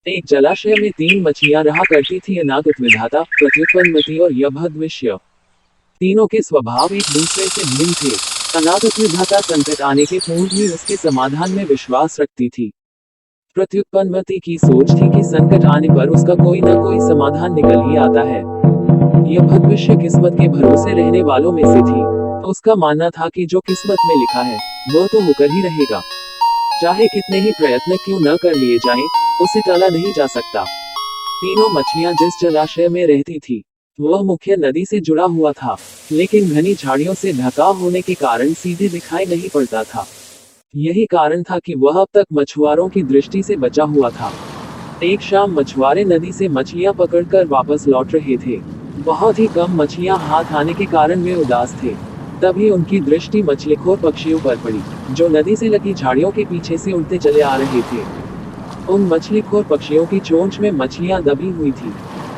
एक जलाशय में 3 मछलियां रहा करती थी, अनागत विधाता, प्रत्युत्पन्नमति और यभद्विष्य। तीनों के स्वभाव एक दूसरे से भिन्न थे। अनागत विधाता संकट आने के पूर्व ही उसके समाधान में विश्वास रखती थी। प्रत्युत्पन्नमति की सोच थी कि संकट आने पर उसका कोई न कोई समाधान निकल ही आता है। यभद्विष्य किस्मत के भरोसे रहने वालों में से थी। उसका मानना था कि जो किस्मत में लिखा है वह तो होकर ही रहेगा, चाहे कितने ही प्रयत्न क्यों न कर लिए जाएं, उसे टाला नहीं जा सकता। तीनों मछलियां जिस जलाशय में रहती थी वह मुख्य नदी से जुड़ा हुआ था, लेकिन घनी झाड़ियों से ढका होने के कारण सीधे दिखाई नहीं पड़ता था। यही कारण था कि वह अब तक मछुआरों की दृष्टि से बचा हुआ था। एक शाम मछुआरे नदी से मछलियां पकड़कर वापस लौट रहे थे। बहुत ही कम मछलियां हाथ आने के कारण वे उदास थे। तभी उनकी दृष्टि मछलीखोर पक्षियों पर पड़ी, जो नदी से लगी झाड़ियों के पीछे से उड़ते चले आ रहे थे। उन मछलीखोर पक्षियों की चोंच में मछलियां दबी हुई थी।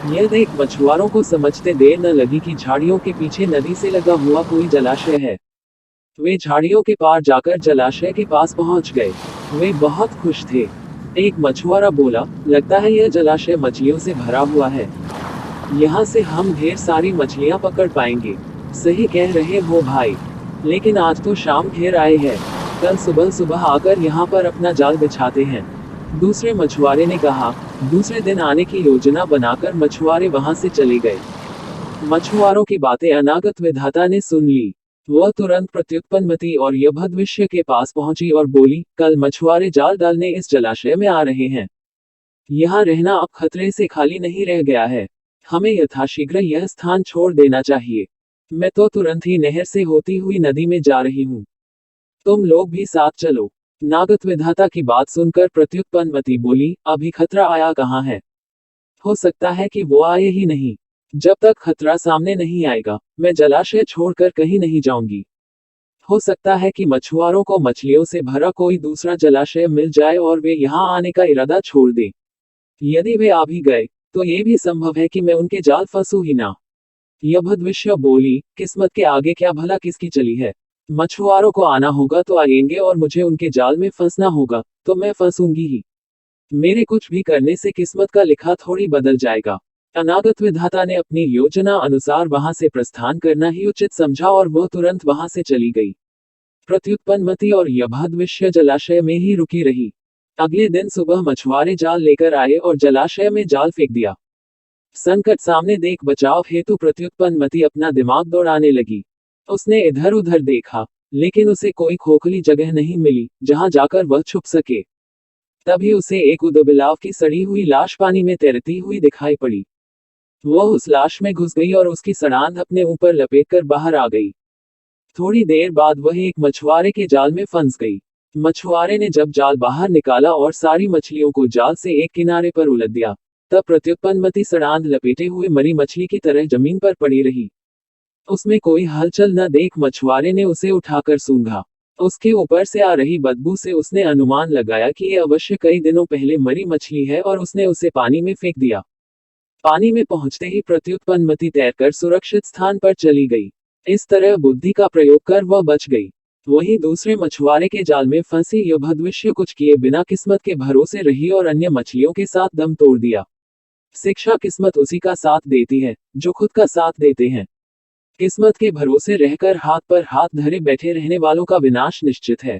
यह देख मछुआरों को समझते देर न लगी कि झाड़ियों के पीछे नदी से लगा हुआ कोई जलाशय है। वे झाड़ियों के पार जाकर जलाशय के पास पहुंच गए। वे बहुत खुश थे। एक मछुआरा बोला, लगता है यह जलाशय मछलियों से भरा हुआ है। यहाँ से हम ढेर सारी मछलियाँ पकड़ पाएंगे। सही कह रहे हो भाई, लेकिन आज तो शाम ढेर आए हैं, कल सुबह सुबह आकर यहाँ पर अपना जाल बिछाते हैं। दूसरे मछुआरे ने कहा। दूसरे दिन आने की योजना बनाकर मछुआरे वहां से चले गए। मछुआरों की बातें अनागत विधाता ने सुन ली। वह तुरंत प्रत्युत्पन्नमति और यभद्विष्य के पास पहुंची और बोली, कल मछुआरे जाल डालने इस जलाशय में आ रहे हैं। यहाँ रहना अब खतरे से खाली नहीं रह गया है। हमें यथाशीघ्र यह स्थान छोड़ देना चाहिए। मैं तो तुरंत ही नहर से होती हुई नदी में जा रही हूँ। तुम लोग भी साथ चलो। नागत विधाता की बात सुनकर प्रत्युत्पन्नमति बोली, अभी खतरा आया कहाँ है? हो सकता है कि वो आए ही नहीं। जब तक खतरा सामने नहीं आएगा, मैं जलाशय छोड़कर कहीं नहीं जाऊंगी। हो सकता है कि मछुआरों को मछलियों से भरा कोई दूसरा जलाशय मिल जाए और वे यहाँ आने का इरादा छोड़ दें। यदि वे आ भी गए, तो ये भी संभव है कि मैं उनके जाल फंसूं ही ना। यभद्विष्य बोली, किस्मत के आगे क्या भला किसकी चली है? मछुआरों को आना होगा तो आएंगे और मुझे उनके जाल में फंसना होगा तो मैं फंसूंगी ही। मेरे कुछ भी करने से किस्मत का लिखा थोड़ी बदल जाएगा। अनागत विधाता ने अपनी योजना अनुसार वहां से प्रस्थान करना ही उचित समझा और वह तुरंत वहां से चली गई। प्रत्युत्पन्नमति और यभद्विष्य जलाशय में ही रुकी रही। अगले दिन सुबह मछुआरे जाल लेकर आए और जलाशय में जाल फेंक दिया। संकट सामने देख बचाव हेतु प्रत्युत्पन्नमति अपना दिमाग दौड़ाने लगी। उसने इधर उधर देखा, लेकिन उसे कोई खोखली जगह नहीं मिली जहां जाकर वह छुप सके। तभी उसे एक उदबिलाव की सड़ी हुई लाश पानी में तैरती हुई दिखाई पड़ी। वह उस लाश में घुस गई और उसकी सड़ांध अपने ऊपर लपेटकर बाहर आ गई। थोड़ी देर बाद वह एक मछुआरे के जाल में फंस गई। मछुआरे ने जब जाल बाहर निकाला और सारी मछलियों को जाल से एक किनारे पर उलट दिया, तब प्रत्युत्पन्नमति सड़ांध लपेटे हुए मरी मछली की तरह जमीन पर पड़ी रही। उसमें कोई हलचल न देख मछुआरे ने उसे उठाकर सूंघा। उसके ऊपर से आ रही बदबू से उसने अनुमान लगाया कि यह अवश्य कई दिनों पहले मरी मछली है और उसने उसे पानी में फेंक दिया। पानी में पहुंचते ही प्रत्युत्पन्नमति तैरकर सुरक्षित स्थान पर चली गई। इस तरह बुद्धि का प्रयोग कर वह बच गई। वहीं दूसरे मछुआरे के जाल में फंसी यभद्विष्य कुछ किए बिना किस्मत के भरोसे रही और अन्य मछलियों के साथ दम तोड़ दिया। शिक्षा, किस्मत उसी का साथ देती है जो खुद का साथ देते हैं। किस्मत के भरोसे रहकर हाथ पर हाथ धरे बैठे रहने वालों का विनाश निश्चित है।